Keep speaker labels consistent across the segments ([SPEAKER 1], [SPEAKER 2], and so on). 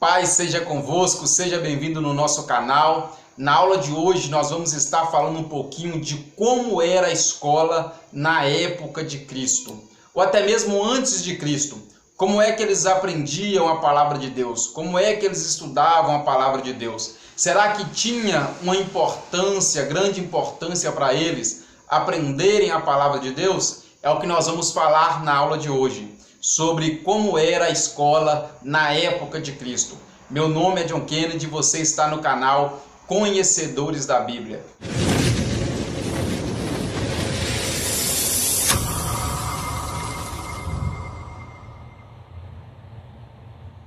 [SPEAKER 1] Paz seja convosco, seja bem-vindo no nosso canal. Na aula de hoje nós vamos estar falando um pouquinho de como era a escola na época de Cristo, ou até mesmo antes de Cristo. Como é que eles aprendiam a palavra de Deus? Como é que eles estudavam a palavra de Deus? Será que tinha uma importância, grande importância para eles aprenderem a palavra de Deus? É o que nós vamos falar na aula de hoje, sobre como era a escola na época de Cristo. Meu nome é John Kennedy e você está no canal Conhecedores da Bíblia.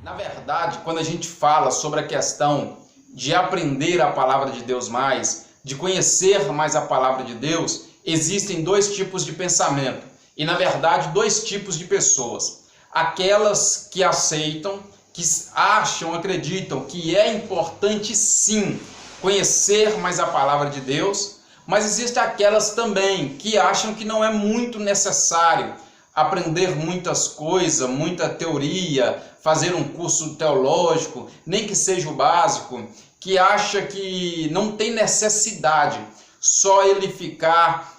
[SPEAKER 1] Na verdade, quando a gente fala sobre a questão de aprender a palavra de Deus mais, de conhecer mais a palavra de Deus, existem dois tipos de pensamento. E, na verdade, dois tipos de pessoas. Aquelas que aceitam, que acham, acreditam que é importante sim conhecer mais a palavra de Deus, mas existem aquelas também que acham que não é muito necessário aprender muitas coisas, muita teoria, fazer um curso teológico, nem que seja o básico, que acha que não tem necessidade, só ele ficar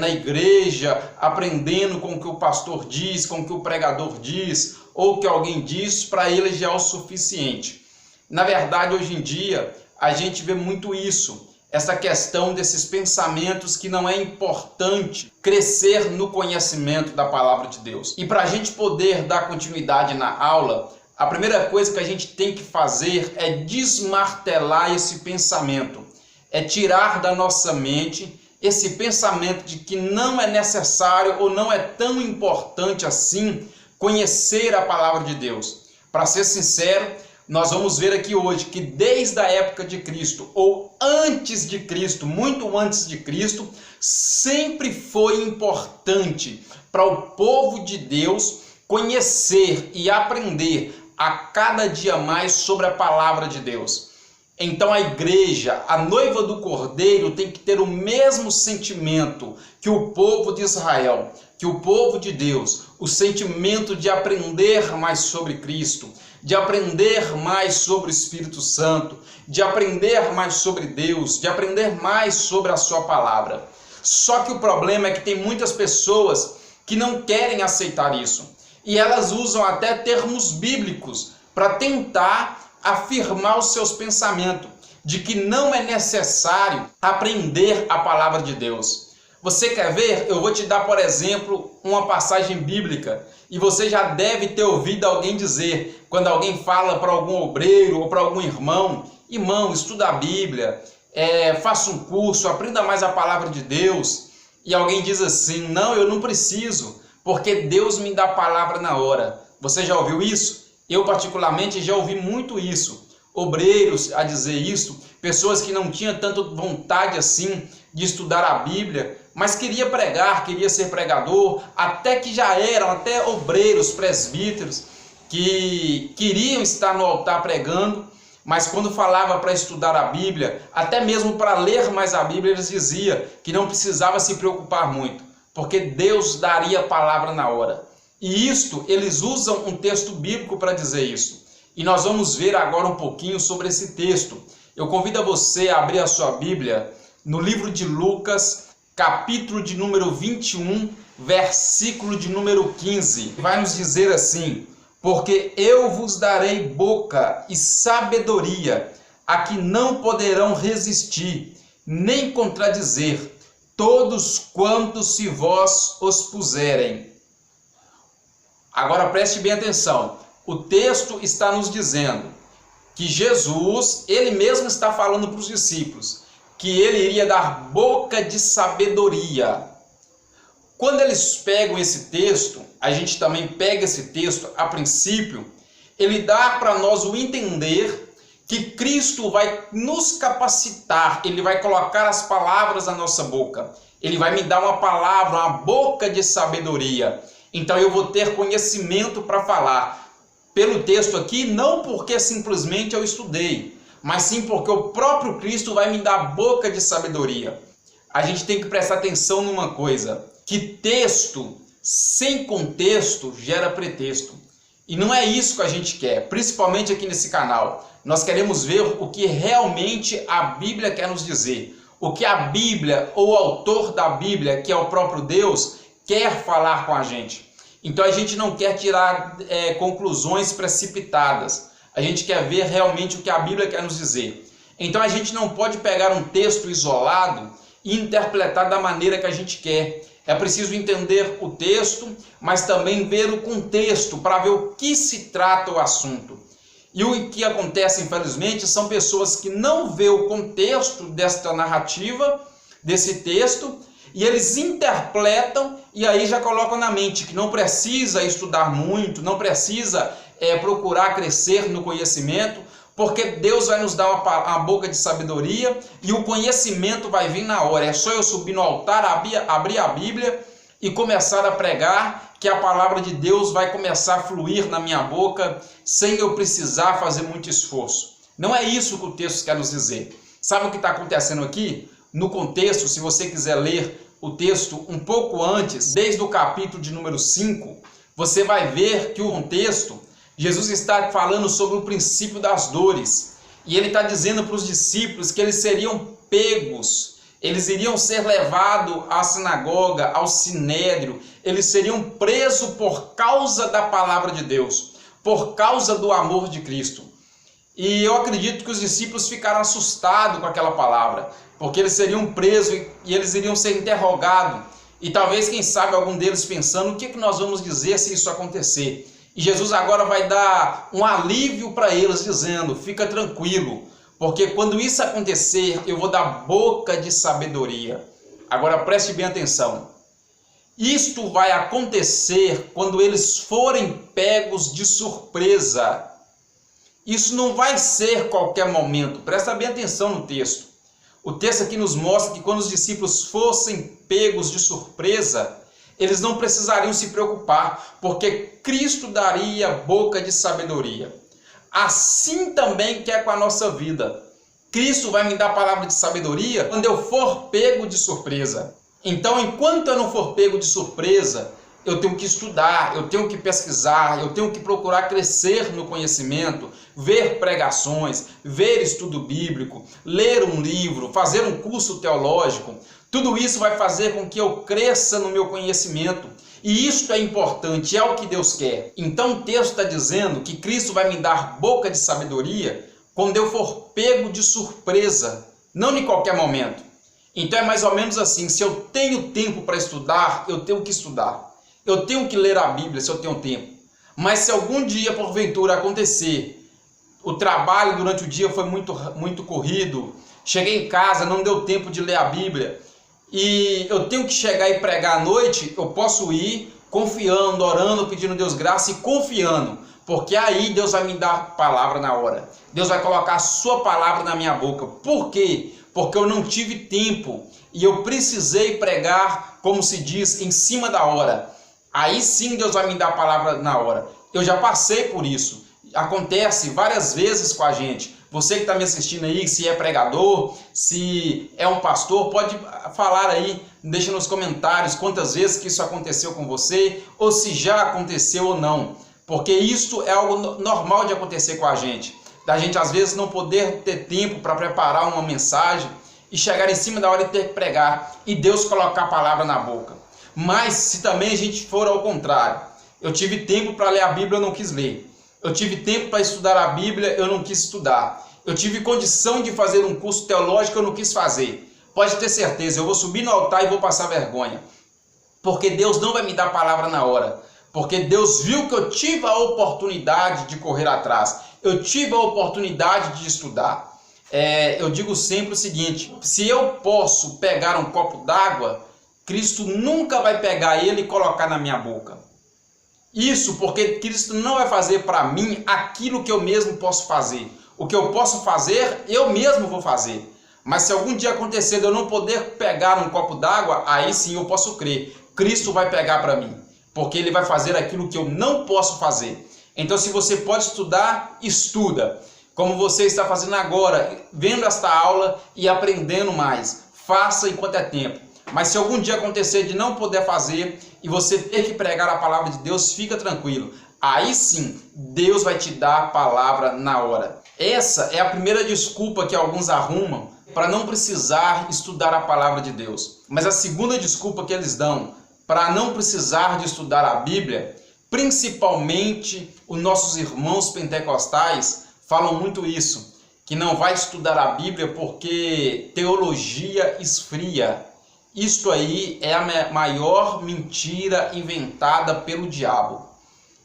[SPEAKER 1] na igreja, aprendendo com o que o pastor diz, com o que o pregador diz, ou que alguém diz, para ele já é o suficiente. Na verdade, hoje em dia, a gente vê muito isso, essa questão desses pensamentos que não é importante crescer no conhecimento da palavra de Deus. E para a gente poder dar continuidade na aula, a primeira coisa que a gente tem que fazer é desmartelar esse pensamento, é tirar da nossa mente esse pensamento de que não é necessário ou não é tão importante assim conhecer a palavra de Deus. Para ser sincero, nós vamos ver aqui hoje que desde a época de Cristo ou antes de Cristo, muito antes de Cristo, sempre foi importante para o povo de Deus conhecer e aprender a cada dia mais sobre a palavra de Deus. Então a igreja, a noiva do Cordeiro, tem que ter o mesmo sentimento que o povo de Israel, que o povo de Deus, o sentimento de aprender mais sobre Cristo, de aprender mais sobre o Espírito Santo, de aprender mais sobre Deus, de aprender mais sobre a sua palavra. Só que o problema é que tem muitas pessoas que não querem aceitar isso. E elas usam até termos bíblicos para tentar afirmar os seus pensamentos, de que não é necessário aprender a palavra de Deus. Você quer ver? Eu vou te dar, por exemplo, uma passagem bíblica, e você já deve ter ouvido alguém dizer, quando alguém fala para algum obreiro ou para algum irmão, irmão, estuda a Bíblia, faça um curso, aprenda mais a palavra de Deus, e alguém diz assim, não, eu não preciso, porque Deus me dá a palavra na hora. Você já ouviu isso? Eu particularmente já ouvi muito isso, obreiros a dizer isso, pessoas que não tinham tanta vontade assim de estudar a Bíblia, mas queria pregar, queria ser pregador, até que já eram até obreiros, presbíteros, que queriam estar no altar pregando, mas quando falava para estudar a Bíblia, até mesmo para ler mais a Bíblia, eles diziam que não precisava se preocupar muito, porque Deus daria a palavra na hora. E isto, eles usam um texto bíblico para dizer isso. E nós vamos ver agora um pouquinho sobre esse texto. Eu convido a você a abrir a sua Bíblia no livro de Lucas, capítulo de número 21, versículo de número 15. Vai nos dizer assim, porque eu vos darei boca e sabedoria, a que não poderão resistir, nem contradizer, todos quantos se vós os puserem. Agora preste bem atenção, o texto está nos dizendo que Jesus, ele mesmo está falando para os discípulos, que ele iria dar boca de sabedoria. Quando eles pegam esse texto, a gente também pega esse texto a princípio, ele dá para nós o entender que Cristo vai nos capacitar, ele vai colocar as palavras na nossa boca, ele vai me dar uma palavra, uma boca de sabedoria. Então eu vou ter conhecimento para falar pelo texto aqui, não porque simplesmente eu estudei, mas sim porque o próprio Cristo vai me dar boca de sabedoria. A gente tem que prestar atenção numa coisa, que texto sem contexto gera pretexto. E não é isso que a gente quer, principalmente aqui nesse canal. Nós queremos ver o que realmente a Bíblia quer nos dizer. O que a Bíblia, ou o autor da Bíblia, que é o próprio Deus, quer falar com a gente. Então a gente não quer tirar conclusões precipitadas. A gente quer ver realmente o que a Bíblia quer nos dizer. Então a gente não pode pegar um texto isolado e interpretar da maneira que a gente quer. É preciso entender o texto, mas também ver o contexto para ver o que se trata o assunto. E o que acontece, infelizmente, são pessoas que não vê o contexto desta narrativa, desse texto, e eles interpretam e aí já colocam na mente que não precisa estudar muito, não precisa procurar crescer no conhecimento, porque Deus vai nos dar uma boca de sabedoria e o conhecimento vai vir na hora. É só eu subir no altar, abrir a Bíblia e começar a pregar, que a palavra de Deus vai começar a fluir na minha boca sem eu precisar fazer muito esforço. Não é isso que o texto quer nos dizer. Sabe o que está acontecendo aqui? No contexto, se você quiser ler o texto um pouco antes, desde o capítulo de número 5, você vai ver que o contexto, Jesus está falando sobre o princípio das dores. E ele está dizendo para os discípulos que eles seriam pegos, eles iriam ser levados à sinagoga, ao sinédrio, eles seriam presos por causa da palavra de Deus, por causa do amor de Cristo. E eu acredito que os discípulos ficaram assustados com aquela palavra, porque eles seriam presos e eles iriam ser interrogados. E talvez, quem sabe, algum deles pensando, o que nós vamos dizer se isso acontecer? E Jesus agora vai dar um alívio para eles, dizendo, fica tranquilo, porque quando isso acontecer, eu vou dar boca de sabedoria. Agora preste bem atenção. Isto vai acontecer quando eles forem pegos de surpresa. Isso não vai ser qualquer momento. Presta bem atenção no texto. O texto aqui nos mostra que quando os discípulos fossem pegos de surpresa, eles não precisariam se preocupar, porque Cristo daria boca de sabedoria. Assim também que é com a nossa vida. Cristo vai me dar a palavra de sabedoria quando eu for pego de surpresa. Então, enquanto eu não for pego de surpresa, eu tenho que estudar, eu tenho que pesquisar, eu tenho que procurar crescer no conhecimento, ver pregações, ver estudo bíblico, ler um livro, fazer um curso teológico. Tudo isso vai fazer com que eu cresça no meu conhecimento. E isto é importante, é o que Deus quer. Então o texto está dizendo que Cristo vai me dar boca de sabedoria quando eu for pego de surpresa, não em qualquer momento. Então é mais ou menos assim, se eu tenho tempo para estudar, eu tenho que estudar. Eu tenho que ler a Bíblia se eu tenho tempo. Mas se algum dia, porventura, acontecer, o trabalho durante o dia foi muito corrido, cheguei em casa, não deu tempo de ler a Bíblia, e eu tenho que chegar e pregar à noite, eu posso ir confiando, orando, pedindo a Deus graça e confiando, porque aí Deus vai me dar palavra na hora. Deus vai colocar a sua palavra na minha boca. Por quê? Porque eu não tive tempo e eu precisei pregar, como se diz, em cima da hora. Aí sim Deus vai me dar a palavra na hora. Eu já passei por isso. Acontece várias vezes com a gente. Você que está me assistindo aí, se é pregador, se é um pastor, pode falar aí, deixa nos comentários quantas vezes que isso aconteceu com você, ou se já aconteceu ou não. Porque isso é algo normal de acontecer com a gente. Da gente às vezes não poder ter tempo para preparar uma mensagem e chegar em cima da hora e ter que pregar e Deus colocar a palavra na boca. Mas se também a gente for ao contrário, eu tive tempo para ler a Bíblia, eu não quis ler. Eu tive tempo para estudar a Bíblia, eu não quis estudar. Eu tive condição de fazer um curso teológico, eu não quis fazer. Pode ter certeza, eu vou subir no altar e vou passar vergonha. Porque Deus não vai me dar a palavra na hora. Porque Deus viu que eu tive a oportunidade de correr atrás. Eu tive a oportunidade de estudar. Eu digo sempre o seguinte, se eu posso pegar um copo d'água, Cristo nunca vai pegar ele e colocar na minha boca. Isso porque Cristo não vai fazer para mim aquilo que eu mesmo posso fazer. O que eu posso fazer, eu mesmo vou fazer. Mas se algum dia acontecer de eu não poder pegar um copo d'água, aí sim eu posso crer. Cristo vai pegar para mim, porque ele vai fazer aquilo que eu não posso fazer. Então, se você pode estudar, estuda. Como você está fazendo agora, vendo esta aula e aprendendo mais. Faça enquanto é tempo. Mas se algum dia acontecer de não poder fazer e você ter que pregar a palavra de Deus, fica tranquilo. aí sim Deus vai te dar a palavra na hora. Essa é a primeira desculpa que alguns arrumam para não precisar estudar a palavra de Deus. Mas a segunda desculpa que eles dão para não precisar de estudar a Bíblia, principalmente os nossos irmãos pentecostais falam muito isso, que não vai estudar a Bíblia porque teologia esfria. Isto aí é a maior mentira inventada pelo diabo.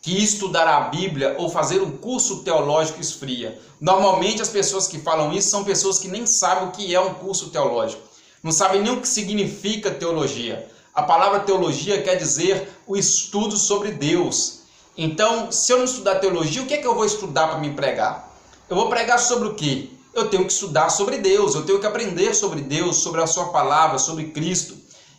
[SPEAKER 1] Que estudar a Bíblia ou fazer um curso teológico esfria. Normalmente as pessoas que falam isso são pessoas que nem sabem o que é um curso teológico. Não sabem nem o que significa teologia. A palavra teologia quer dizer o estudo sobre Deus. Então, se eu não estudar teologia, o que é que eu vou estudar para me pregar? Eu vou pregar sobre o quê? Eu tenho que estudar sobre Deus, eu tenho que aprender sobre Deus, sobre a sua palavra, sobre Cristo.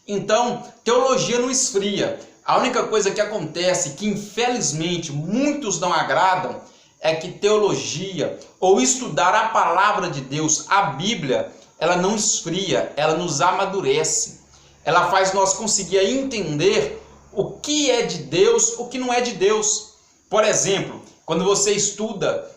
[SPEAKER 1] Então, teologia não esfria. A única coisa que acontece, que infelizmente muitos não agradam, é que teologia, ou estudar a palavra de Deus, a Bíblia, ela não esfria, ela nos amadurece. Ela faz nós conseguir entender o que é de Deus, o que não é de Deus. Por exemplo, quando você estuda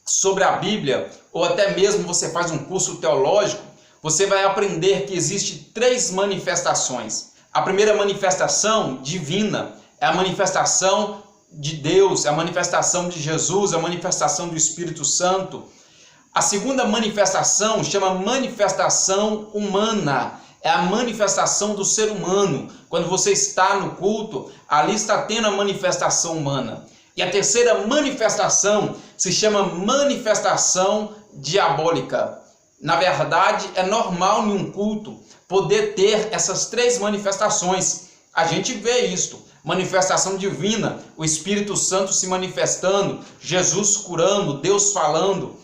[SPEAKER 1] sobre a Bíblia, ou até mesmo você faz um curso teológico, você vai aprender que existem 3 manifestações. A primeira manifestação divina é a manifestação de Deus, é a manifestação de Jesus, é a manifestação do Espírito Santo. A segunda manifestação chama manifestação humana, é a manifestação do ser humano. Quando você está no culto, ali está tendo a manifestação humana. E a terceira manifestação se chama manifestação diabólica. Na verdade, é normal em um culto poder ter essas 3 manifestações. A gente vê isto. Manifestação divina, o Espírito Santo se manifestando, Jesus curando, Deus falando.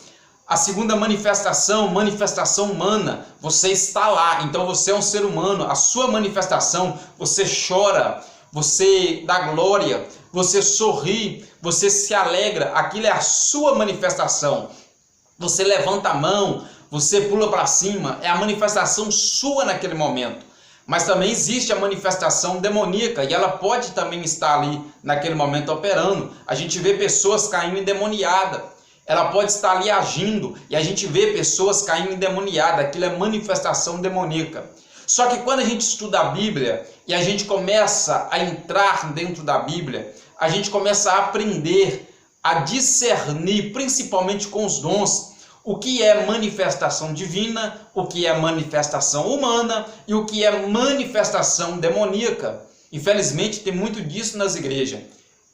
[SPEAKER 1] A segunda manifestação, manifestação humana, você está lá, então você é um ser humano, a sua manifestação, você chora, você dá glória, você sorri, você se alegra, aquilo é a sua manifestação. Você levanta a mão, você pula para cima, é a manifestação sua naquele momento. Mas também existe a manifestação demoníaca e ela pode também estar ali naquele momento operando. A gente vê pessoas caindo endemoniadas. Ela pode estar ali agindo e a gente vê pessoas caindo endemoniadas. Aquilo é manifestação demoníaca. Só que quando a gente estuda a Bíblia e a gente começa a entrar dentro da Bíblia, a gente começa a aprender a discernir, principalmente com os dons, o que é manifestação divina, o que é manifestação humana e o que é manifestação demoníaca. Infelizmente tem muito disso nas igrejas.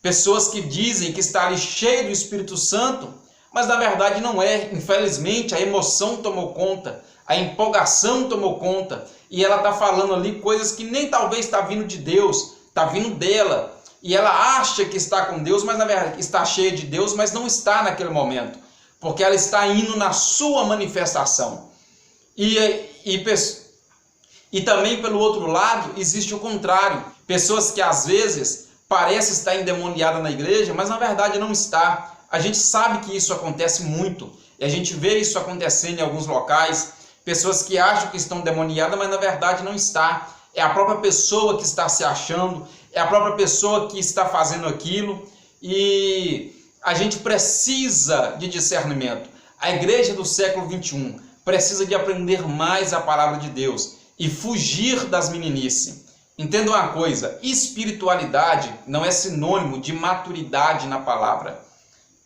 [SPEAKER 1] Pessoas que dizem que está ali cheio do Espírito Santo, mas na verdade não é. Infelizmente a emoção tomou conta, a empolgação tomou conta e ela está falando ali coisas que nem talvez está vindo de Deus, está vindo dela. E ela acha que está com Deus, mas na verdade está cheia de Deus, mas não está naquele momento. Porque ela está indo na sua manifestação. E também pelo outro lado, existe o contrário. Pessoas que às vezes parecem estar endemoniadas na igreja, mas na verdade não está. A gente sabe que isso acontece muito. E a gente vê isso acontecendo em alguns locais. Pessoas que acham que estão demoniadas, mas na verdade não está. É a própria pessoa que está se achando, é a própria pessoa que está fazendo aquilo. E a gente precisa de discernimento. A igreja do século 21 precisa de aprender mais a palavra de Deus e fugir das meninices. Entenda uma coisa, espiritualidade não é sinônimo de maturidade na palavra.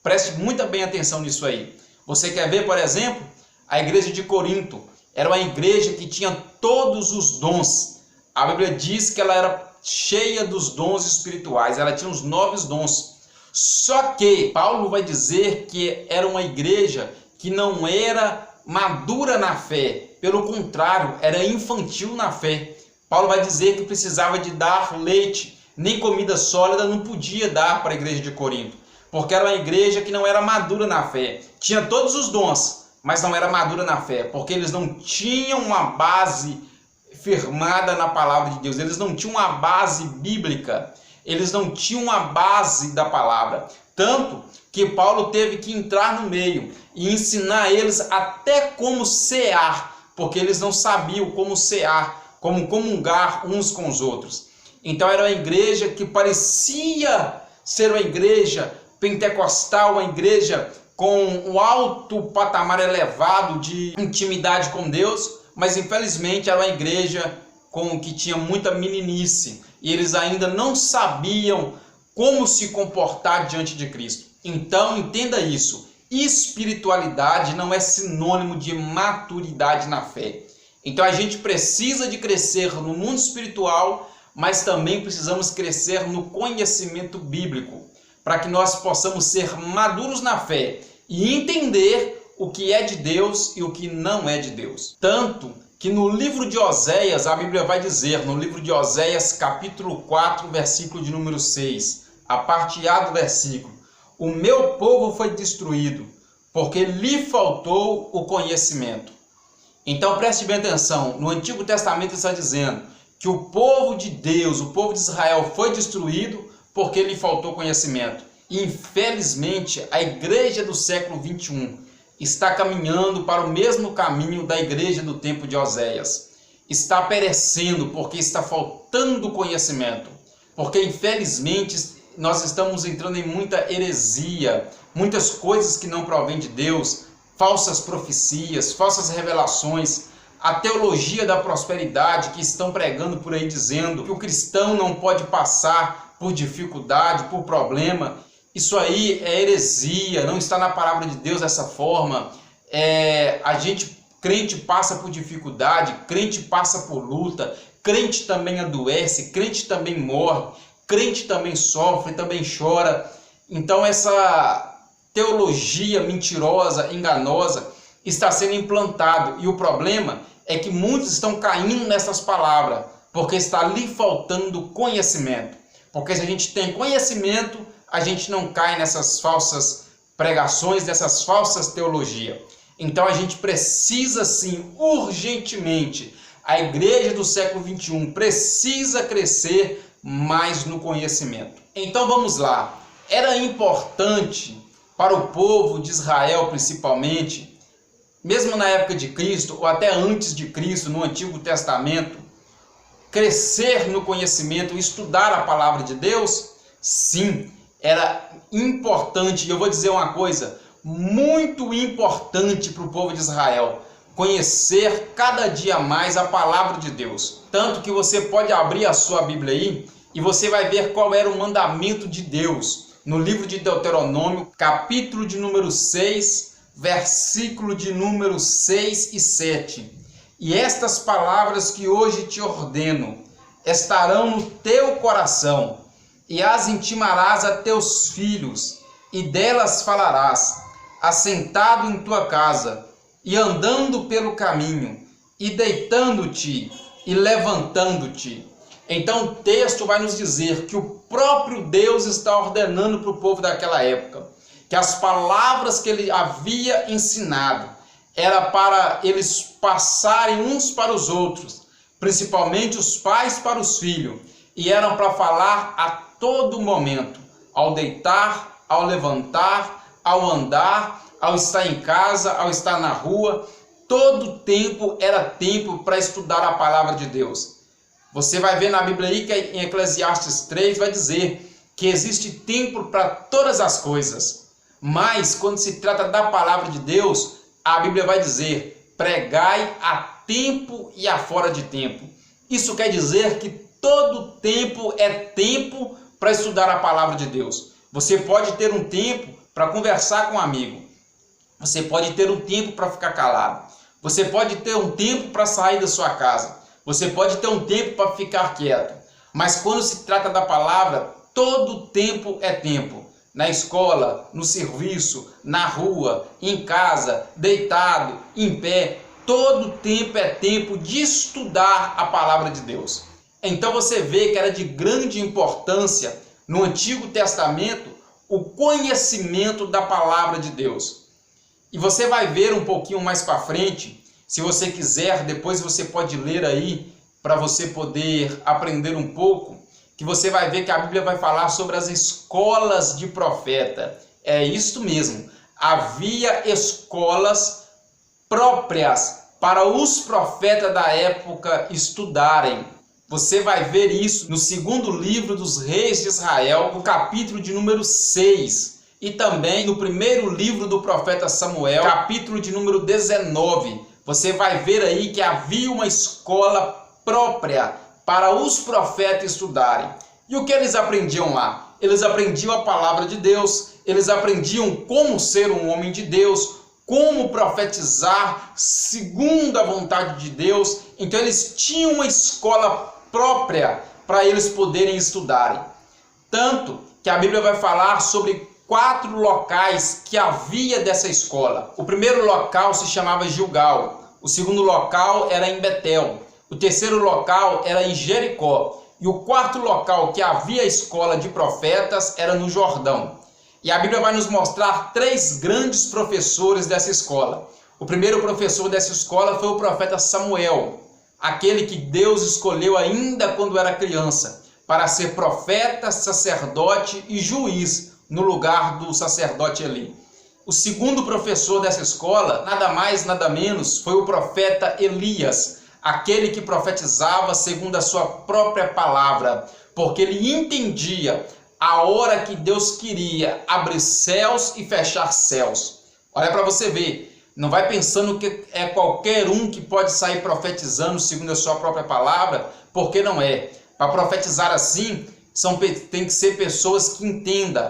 [SPEAKER 1] Preste muita bem atenção nisso aí. Você quer ver, por exemplo, a igreja de Corinto? Era uma igreja que tinha todos os dons. A Bíblia diz que ela era cheia dos dons espirituais, ela tinha os 9 dons. Só que Paulo vai dizer que era uma igreja que não era madura na fé. Pelo contrário, era infantil na fé. Paulo vai dizer que precisava de dar leite, nem comida sólida não podia dar para a igreja de Corinto. Porque era uma igreja que não era madura na fé. Tinha todos os dons, mas não era madura na fé. Porque eles não tinham uma base firmada na palavra de Deus. Eles não tinham uma base bíblica. Eles não tinham uma base da palavra. Tanto que Paulo teve que entrar no meio e ensinar eles até como cear, porque eles não sabiam como cear, como comungar uns com os outros. Então era uma igreja que parecia ser uma igreja pentecostal, uma igreja com um alto patamar elevado de intimidade com Deus, mas infelizmente era uma igreja que tinha muita meninice e eles ainda não sabiam como se comportar diante de Cristo. Então entenda isso, espiritualidade não é sinônimo de maturidade na fé. Então a gente precisa de crescer no mundo espiritual, mas também precisamos crescer no conhecimento bíblico, para que nós possamos ser maduros na fé e entender o que é de Deus e o que não é de Deus. Tanto que no livro de Oséias, a Bíblia vai dizer, no livro de Oséias, capítulo 4, versículo de número 6, a parte A do versículo: o meu povo foi destruído, porque lhe faltou o conhecimento. Então preste bem atenção, no Antigo Testamento está dizendo que o povo de Deus, o povo de Israel foi destruído porque lhe faltou conhecimento. E infelizmente a igreja do século 21 está caminhando para o mesmo caminho da igreja do tempo de Oséias. Está perecendo porque está faltando conhecimento. Porque infelizmente nós estamos entrando em muita heresia, muitas coisas que não provêm de Deus, falsas profecias, falsas revelações, a teologia da prosperidade que estão pregando por aí dizendo que o cristão não pode passar por dificuldade, por problema. Isso aí é heresia, não está na palavra de Deus dessa forma. Crente passa por dificuldade, crente passa por luta, crente também adoece, crente também morre, crente também sofre, também chora. Então essa teologia mentirosa, enganosa, está sendo implantado. E o problema é que muitos estão caindo nessas palavras, porque está lhe faltando conhecimento. Porque se a gente tem conhecimento, a gente não cai nessas falsas pregações, nessas falsas teologias. Então a gente precisa sim, urgentemente, a igreja do século 21 precisa crescer mais no conhecimento. Então vamos lá. Era importante para o povo de Israel principalmente, mesmo na época de Cristo ou até antes de Cristo, no Antigo Testamento, crescer no conhecimento, estudar a palavra de Deus? Sim, era importante. E eu vou dizer uma coisa muito importante para o povo de Israel: conhecer cada dia mais a palavra de Deus. Tanto que você pode abrir a sua Bíblia aí e você vai ver qual era o mandamento de Deus. No livro de Deuteronômio, capítulo de número 6, versículo de número 6 e 7. E estas palavras que hoje te ordeno estarão no teu coração, e as intimarás a teus filhos, e delas falarás, assentado em tua casa, e andando pelo caminho, e deitando-te, e levantando-te. Então o texto vai nos dizer que o próprio Deus está ordenando para o povo daquela época, que as palavras que ele havia ensinado era para eles passarem uns para os outros, principalmente os pais para os filhos, e eram para falar a todo momento, ao deitar, ao levantar, ao andar, ao estar em casa, ao estar na rua. Todo tempo era tempo para estudar a palavra de Deus. Você vai ver na Bíblia aí que em Eclesiastes 3 vai dizer que existe tempo para todas as coisas. Mas quando se trata da palavra de Deus, a Bíblia vai dizer: pregai a tempo e a fora de tempo. Isso quer dizer que todo tempo é tempo para estudar a palavra de Deus. Você pode ter um tempo para conversar com um amigo. Você pode ter um tempo para ficar calado. Você pode ter um tempo para sair da sua casa. Você pode ter um tempo para ficar quieto. Mas quando se trata da palavra, todo tempo é tempo. Na escola, no serviço, na rua, em casa, deitado, em pé, todo tempo é tempo de estudar a palavra de Deus. Então você vê que era de grande importância no Antigo Testamento o conhecimento da palavra de Deus. E você vai ver um pouquinho mais para frente, se você quiser, depois você pode ler aí para você poder aprender um pouco, que você vai ver que a Bíblia vai falar sobre as escolas de profeta. É isso mesmo. Havia escolas próprias para os profetas da época estudarem. Você vai ver isso no segundo livro dos Reis de Israel, no capítulo de número 6. E também no primeiro livro do profeta Samuel, capítulo de número 19. Você vai ver aí que havia uma escola própria para os profetas estudarem. E o que eles aprendiam lá? Eles aprendiam a palavra de Deus, eles aprendiam como ser um homem de Deus, como profetizar segundo a vontade de Deus. Então eles tinham uma escola própria para eles poderem estudarem. Tanto que a Bíblia vai falar sobre 4 locais que havia dessa escola. O primeiro local se chamava Gilgal, o segundo local era em Betel, o terceiro local era em Jericó, e o quarto local que havia a escola de profetas era no Jordão. E a Bíblia vai nos mostrar 3 grandes professores dessa escola. O primeiro professor dessa escola foi o profeta Samuel, aquele que Deus escolheu ainda quando era criança, para ser profeta, sacerdote e juiz no lugar do sacerdote Eli. O segundo professor dessa escola, nada mais, nada menos, foi o profeta Elias, aquele que profetizava segundo a sua própria palavra, porque ele entendia a hora que Deus queria abrir céus e fechar céus. Olha para você ver, não vai pensando que é qualquer um que pode sair profetizando segundo a sua própria palavra, porque não é. Para profetizar assim, tem que ser pessoas que entendam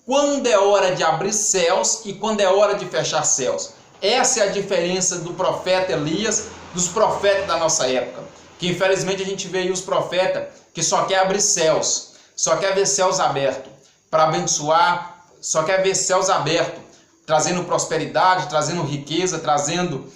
[SPEAKER 1] quando é hora de abrir céus e quando é hora de fechar céus. Essa é a diferença do profeta Elias dos profetas da nossa época. Que infelizmente a gente vê aí os profetas que só quer abrir céus, só quer ver céus abertos para abençoar, só quer ver céus abertos, trazendo prosperidade, trazendo riqueza, trazendo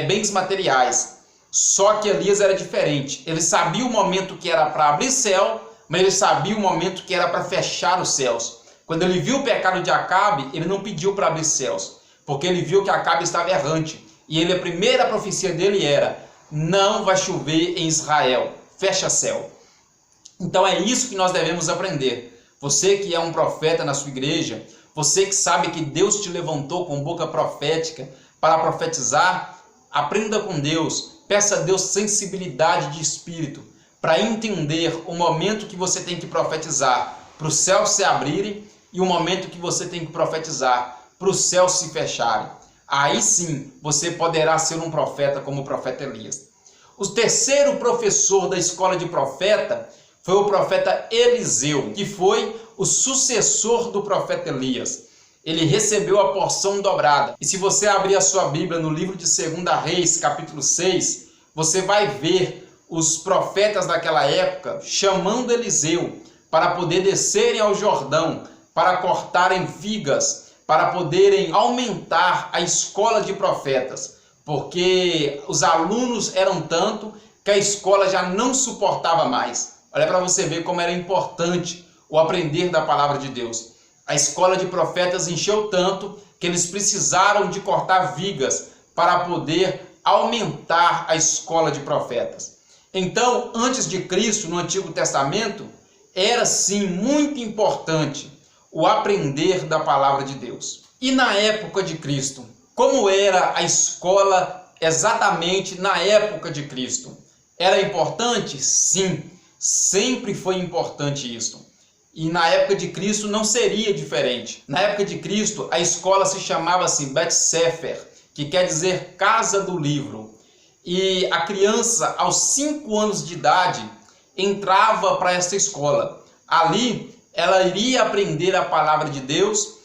[SPEAKER 1] bens materiais. Só que Elias era diferente. Ele sabia o momento que era para abrir céu, mas ele sabia o momento que era para fechar os céus. Quando ele viu o pecado de Acabe, ele não pediu para abrir céus, porque ele viu que Acabe estava errante. E a primeira profecia dele era: não vai chover em Israel, fecha céu. Então é isso que nós devemos aprender. Você que é um profeta na sua igreja, você que sabe que Deus te levantou com boca profética para profetizar, aprenda com Deus, peça a Deus sensibilidade de espírito para entender o momento que você tem que profetizar para os céus se abrirem e o momento que você tem que profetizar para os céus se fecharem. Aí sim você poderá ser um profeta como o profeta Elias. O terceiro professor da escola de profeta foi o profeta Eliseu, que foi o sucessor do profeta Elias. Ele recebeu a porção dobrada. E se você abrir a sua Bíblia no livro de 2 Reis, capítulo 6, você vai ver os profetas daquela época chamando Eliseu para poder descerem ao Jordão, para cortarem vigas, para poderem aumentar a escola de profetas, porque os alunos eram tanto que a escola já não suportava mais. Olha para você ver como era importante o aprender da palavra de Deus. A escola de profetas encheu tanto que eles precisaram de cortar vigas para poder aumentar a escola de profetas. Então, antes de Cristo, no Antigo Testamento, era sim muito importante o aprender da palavra de Deus. E na época de Cristo, como era a escola exatamente na época de Cristo? Era importante? Sim, sempre foi importante isso. E na época de Cristo não seria diferente. Na época de Cristo, a escola se chamava assim Bet Sefer, que quer dizer casa do livro. E a criança, aos 5 anos de idade, entrava para essa escola. Ali, ela iria aprender a palavra de Deus,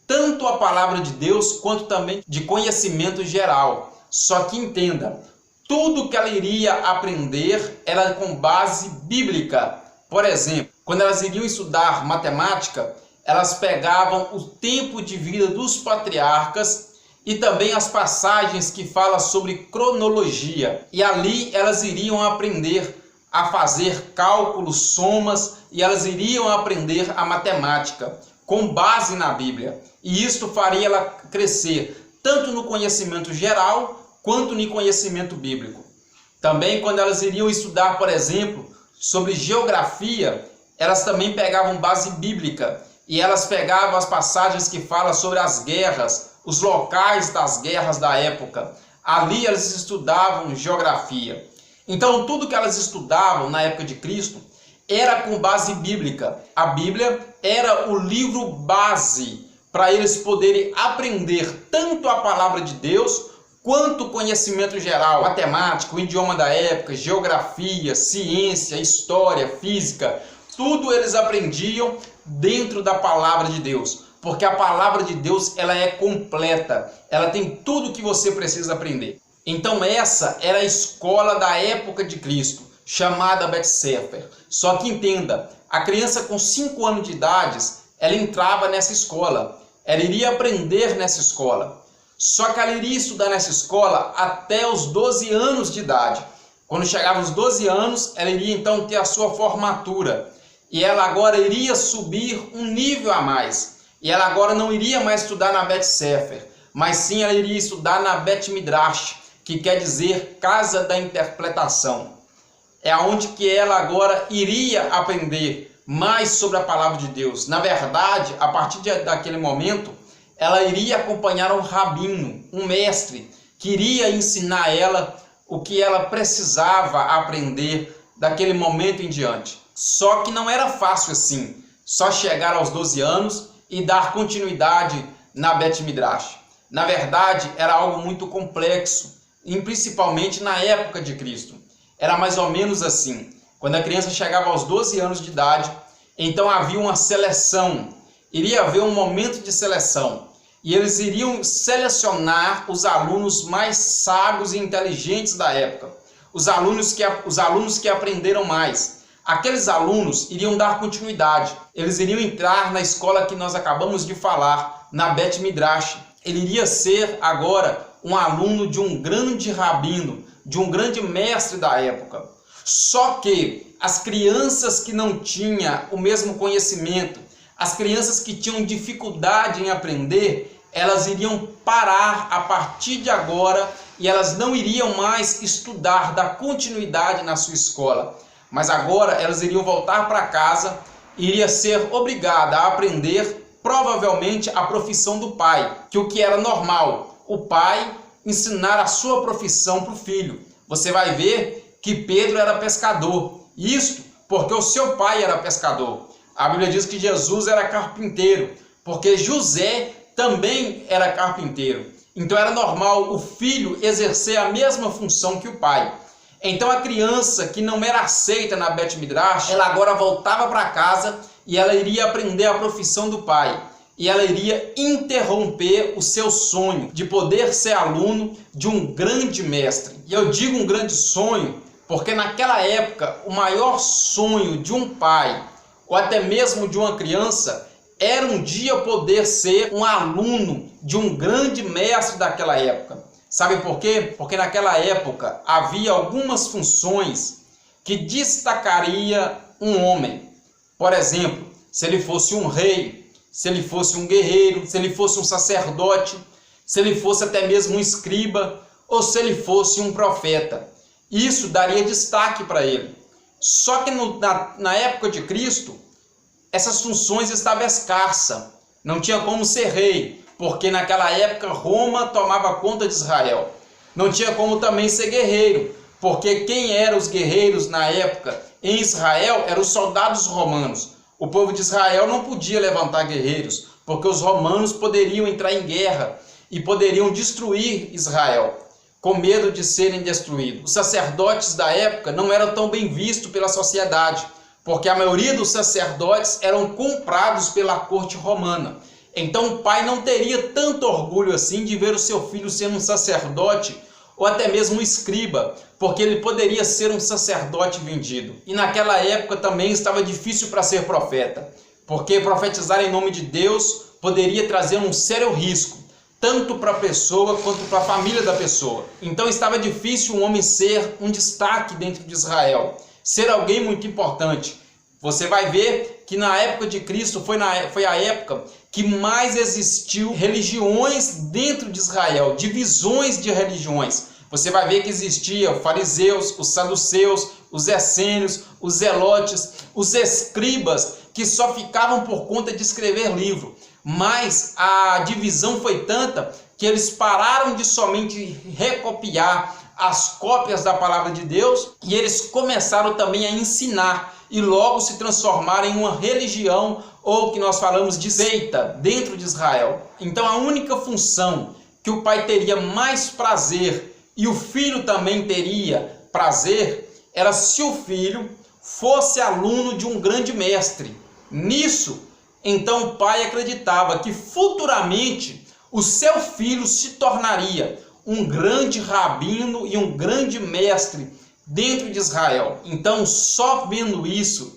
[SPEAKER 1] tanto a palavra de Deus, quanto também de conhecimento geral. Só que entenda, tudo que ela iria aprender era com base bíblica. Por exemplo, quando elas iriam estudar matemática, elas pegavam o tempo de vida dos patriarcas e também as passagens que falam sobre cronologia. E ali elas iriam aprender a fazer cálculos, somas, e elas iriam aprender a matemática com base na Bíblia. E isto faria ela crescer tanto no conhecimento geral quanto no conhecimento bíblico. Também quando elas iriam estudar, por exemplo, sobre geografia, elas também pegavam base bíblica e elas pegavam as passagens que falam sobre as guerras, os locais das guerras da época. Ali elas estudavam geografia. Então, tudo que elas estudavam na época de Cristo era com base bíblica. A Bíblia era o livro base para eles poderem aprender tanto a palavra de Deus quanto o conhecimento geral, matemática, o idioma da época, geografia, ciência, história, física. Tudo eles aprendiam dentro da palavra de Deus, porque a palavra de Deus ela é completa, ela tem tudo que você precisa aprender. Então essa era a escola da época de Cristo, chamada Beth Sefer. Só que entenda, a criança com 5 anos de idade, ela entrava nessa escola, ela iria aprender nessa escola. Só que ela iria estudar nessa escola até os 12 anos de idade. Quando chegava aos 12 anos, ela iria então ter a sua formatura. E ela agora iria subir um nível a mais. E ela agora não iria mais estudar na Beth Sefer, mas sim ela iria estudar na Bet Midrash, que quer dizer casa da interpretação. É onde que ela agora iria aprender mais sobre a palavra de Deus. Na verdade, a partir daquele momento, ela iria acompanhar um rabino, um mestre, que iria ensinar a ela o que ela precisava aprender daquele momento em diante. Só que não era fácil assim, só chegar aos 12 anos e dar continuidade na Bet Midrash. Na verdade, era algo muito complexo, e principalmente na época de Cristo. Era mais ou menos assim. Quando a criança chegava aos 12 anos de idade, então havia uma seleção. Iria haver um momento de seleção. E eles iriam selecionar os alunos mais sábios e inteligentes da época. Os alunos que aprenderam mais. Aqueles alunos iriam dar continuidade. Eles iriam entrar na escola que nós acabamos de falar, na Bet Midrash. Ele iria ser agora um aluno de um grande rabino, de um grande mestre da época. Só que as crianças que não tinham o mesmo conhecimento, as crianças que tinham dificuldade em aprender, elas iriam parar a partir de agora e elas não iriam mais estudar, dar continuidade na sua escola. Mas agora elas iriam voltar para casa e iria ser obrigada a aprender provavelmente a profissão do pai, que o que era normal, o pai ensinar a sua profissão para o filho. Você vai ver que Pedro era pescador, isto porque o seu pai era pescador. A Bíblia diz que Jesus era carpinteiro, porque José também era carpinteiro. Então era normal o filho exercer a mesma função que o pai. Então a criança que não era aceita na Bet Midrash, ela agora voltava para casa e ela iria aprender a profissão do pai. E ela iria interromper o seu sonho de poder ser aluno de um grande mestre. E eu digo um grande sonho porque naquela época o maior sonho de um pai ou até mesmo de uma criança era um dia poder ser um aluno de um grande mestre daquela época. Sabe por quê? Porque naquela época havia algumas funções que destacaria um homem. Por exemplo, se ele fosse um rei, se ele fosse um guerreiro, se ele fosse um sacerdote, se ele fosse até mesmo um escriba, ou se ele fosse um profeta. Isso daria destaque para ele. Só que na época de Cristo, essas funções estavam escassas. Não tinha como ser rei, porque naquela época Roma tomava conta de Israel. Não tinha como também ser guerreiro, porque quem eram os guerreiros na época em Israel eram os soldados romanos. O povo de Israel não podia levantar guerreiros, porque os romanos poderiam entrar em guerra e poderiam destruir Israel, com medo de serem destruídos. Os sacerdotes da época não eram tão bem vistos pela sociedade, porque a maioria dos sacerdotes eram comprados pela corte romana. Então o pai não teria tanto orgulho assim de ver o seu filho sendo um sacerdote ou até mesmo um escriba, porque ele poderia ser um sacerdote vendido. E naquela época também estava difícil para ser profeta, porque profetizar em nome de Deus poderia trazer um sério risco, tanto para a pessoa quanto para a família da pessoa. Então estava difícil um homem ser um destaque dentro de Israel, ser alguém muito importante. Você vai ver que na época de Cristo foi a época que mais existiu religiões dentro de Israel, divisões de religiões. Você vai ver que existia os fariseus, os saduceus, os essênios, os zelotes, os escribas, que só ficavam por conta de escrever livro. Mas a divisão foi tanta que eles pararam de somente recopiar as cópias da palavra de Deus, e eles começaram também a ensinar e logo se transformaram em uma religião, ou que nós falamos de seita, dentro de Israel. Então a única função que o pai teria mais prazer e o filho também teria prazer era se o filho fosse aluno de um grande mestre. Nisso, então o pai acreditava que futuramente o seu filho se tornaria um grande rabino e um grande mestre dentro de Israel. Então, só vendo isso,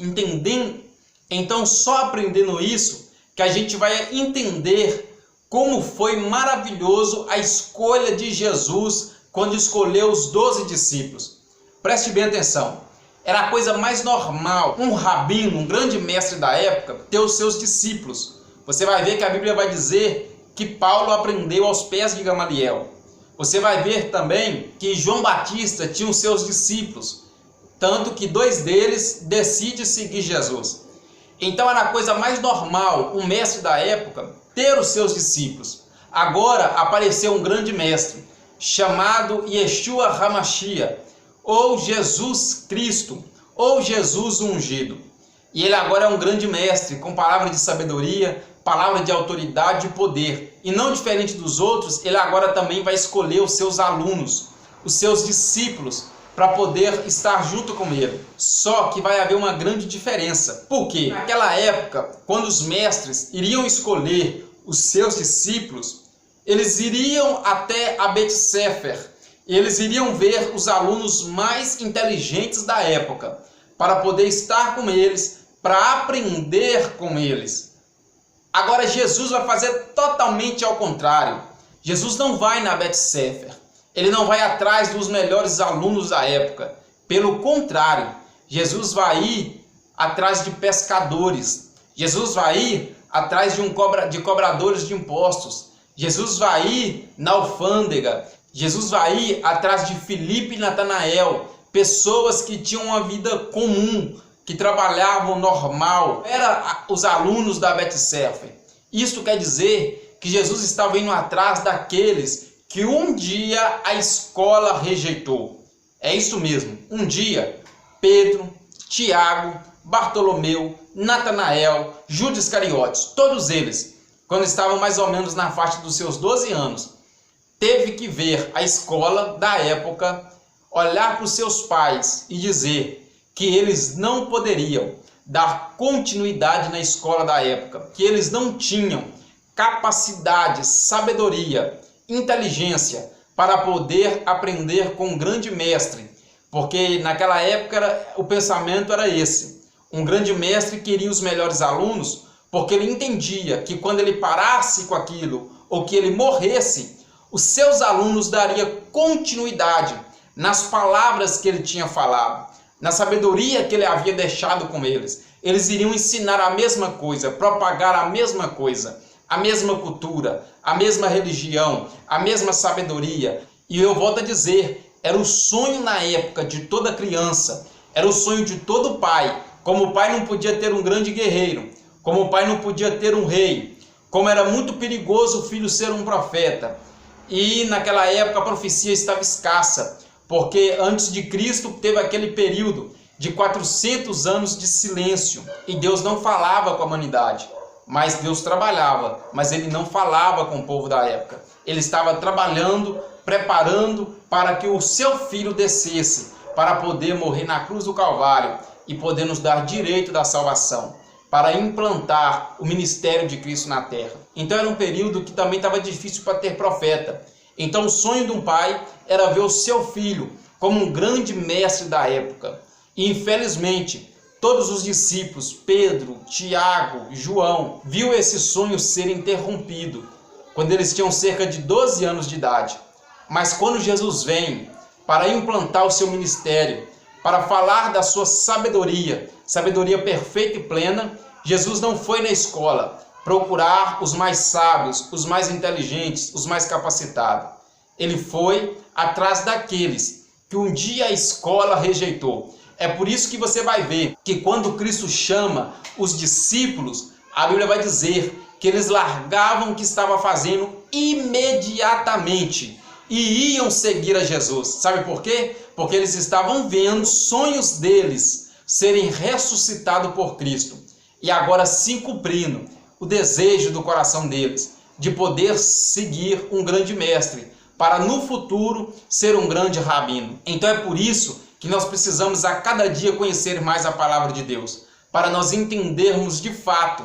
[SPEAKER 1] só aprendendo isso, que a gente vai entender como foi maravilhoso a escolha de Jesus quando escolheu os 12 discípulos. Preste bem atenção. Era a coisa mais normal, um rabino, um grande mestre da época, ter os seus discípulos. Você vai ver que a Bíblia vai dizer que Paulo aprendeu aos pés de Gamaliel. Você vai ver também que João Batista tinha os seus discípulos, tanto que 2 deles decidem seguir Jesus. Então era a coisa mais normal, um mestre da época, ter os seus discípulos. Agora apareceu um grande mestre, chamado Yeshua HaMashiach, ou Jesus Cristo, ou Jesus ungido. E ele agora é um grande mestre, com palavra de sabedoria, palavra de autoridade e poder. E não diferente dos outros, ele agora também vai escolher os seus alunos, os seus discípulos, para poder estar junto com ele. Só que vai haver uma grande diferença. Por quê? Naquela época, quando os mestres iriam escolher os seus discípulos, eles iriam até a Bet-Sefer. Eles iriam ver os alunos mais inteligentes da época, para poder estar com eles, para aprender com eles. Agora Jesus vai fazer totalmente ao contrário. Jesus não vai na Bet-Sefer. Ele não vai atrás dos melhores alunos da época. Pelo contrário, Jesus vai ir atrás de pescadores. Jesus vai ir atrás de cobradores de impostos. Jesus vai ir na alfândega. Jesus vai ir atrás de Filipe e Natanael, pessoas que tinham uma vida comum, que trabalhavam normal, eram os alunos da Bet-Sefer. Isso quer dizer que Jesus estava indo atrás daqueles que um dia a escola rejeitou. É isso mesmo, um dia Pedro, Tiago, Bartolomeu, Natanael, Judas Iscariotes, todos eles, quando estavam mais ou menos na faixa dos seus 12 anos, teve que ver a escola da época, olhar para os seus pais e dizer que eles não poderiam dar continuidade na escola da época, que eles não tinham capacidade, sabedoria, inteligência para poder aprender com um grande mestre, porque naquela época o pensamento era esse. Um grande mestre queria os melhores alunos, porque ele entendia que quando ele parasse com aquilo, ou que ele morresse, os seus alunos dariam continuidade nas palavras que ele tinha falado, na sabedoria que ele havia deixado com eles. Eles iriam ensinar a mesma coisa, propagar a mesma coisa, a mesma cultura, a mesma religião, a mesma sabedoria. E eu volto a dizer, era o sonho na época de toda criança, era o sonho de todo pai. Como o pai não podia ter um grande guerreiro, como o pai não podia ter um rei, como era muito perigoso o filho ser um profeta. E naquela época a profecia estava escassa, porque antes de Cristo teve aquele período de 400 anos de silêncio, e Deus não falava com a humanidade, mas Deus trabalhava, mas ele não falava com o povo da época. Ele estava trabalhando, preparando para que o seu filho descesse, para poder morrer na cruz do Calvário e poder nos dar direito da salvação, para implantar o ministério de Cristo na terra. Então era um período que também estava difícil para ter profeta. Então o sonho de um pai era ver o seu filho como um grande mestre da época. E infelizmente, todos os discípulos, Pedro, Tiago, João, viu esse sonho ser interrompido quando eles tinham cerca de 12 anos de idade. Mas quando Jesus vem para implantar o seu ministério, para falar da sua sabedoria, sabedoria perfeita e plena, Jesus não foi na escola procurar os mais sábios, os mais inteligentes, os mais capacitados. Ele foi atrás daqueles que um dia a escola rejeitou. É por isso que você vai ver que quando Cristo chama os discípulos, a Bíblia vai dizer que eles largavam o que estava fazendo imediatamente e iam seguir a Jesus. Sabe por quê? Porque eles estavam vendo sonhos deles serem ressuscitados por Cristo e agora se cumprindo o desejo do coração deles de poder seguir um grande mestre para no futuro ser um grande rabino. Então é por isso que nós precisamos a cada dia conhecer mais a palavra de Deus, para nós entendermos de fato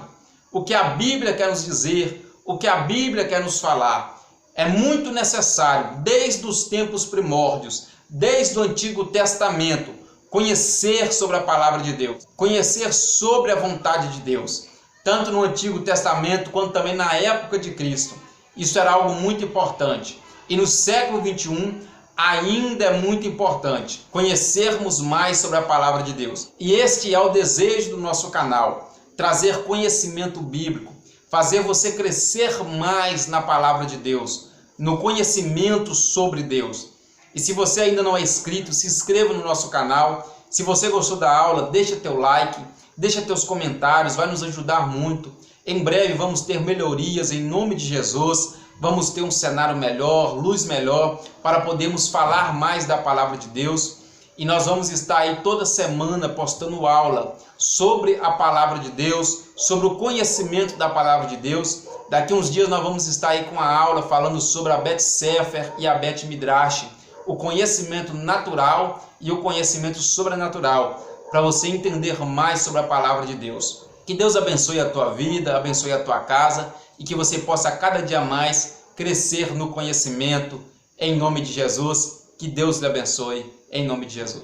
[SPEAKER 1] o que a Bíblia quer nos dizer, o que a Bíblia quer nos falar. É muito necessário, desde os tempos primórdios, desde o Antigo Testamento, conhecer sobre a palavra de Deus, conhecer sobre a vontade de Deus, tanto no Antigo Testamento quanto também na época de Cristo. Isso era algo muito importante. E no século 21 ainda é muito importante conhecermos mais sobre a palavra de Deus. E este é o desejo do nosso canal, trazer conhecimento bíblico, fazer você crescer mais na palavra de Deus, no conhecimento sobre Deus. E se você ainda não é inscrito, se inscreva no nosso canal. Se você gostou da aula, deixa teu like, deixa teus comentários, vai nos ajudar muito. Em breve vamos ter melhorias em nome de Jesus, vamos ter um cenário melhor, luz melhor, para podermos falar mais da palavra de Deus. E nós vamos estar aí toda semana postando aula sobre a palavra de Deus, sobre o conhecimento da palavra de Deus. Daqui uns dias nós vamos estar aí com a aula falando sobre a Bet Sefer e a Bet Midrash, o conhecimento natural e o conhecimento sobrenatural, para você entender mais sobre a palavra de Deus. Que Deus abençoe a tua vida, abençoe a tua casa e que você possa cada dia mais crescer no conhecimento, em nome de Jesus. Que Deus lhe abençoe, em nome de Jesus.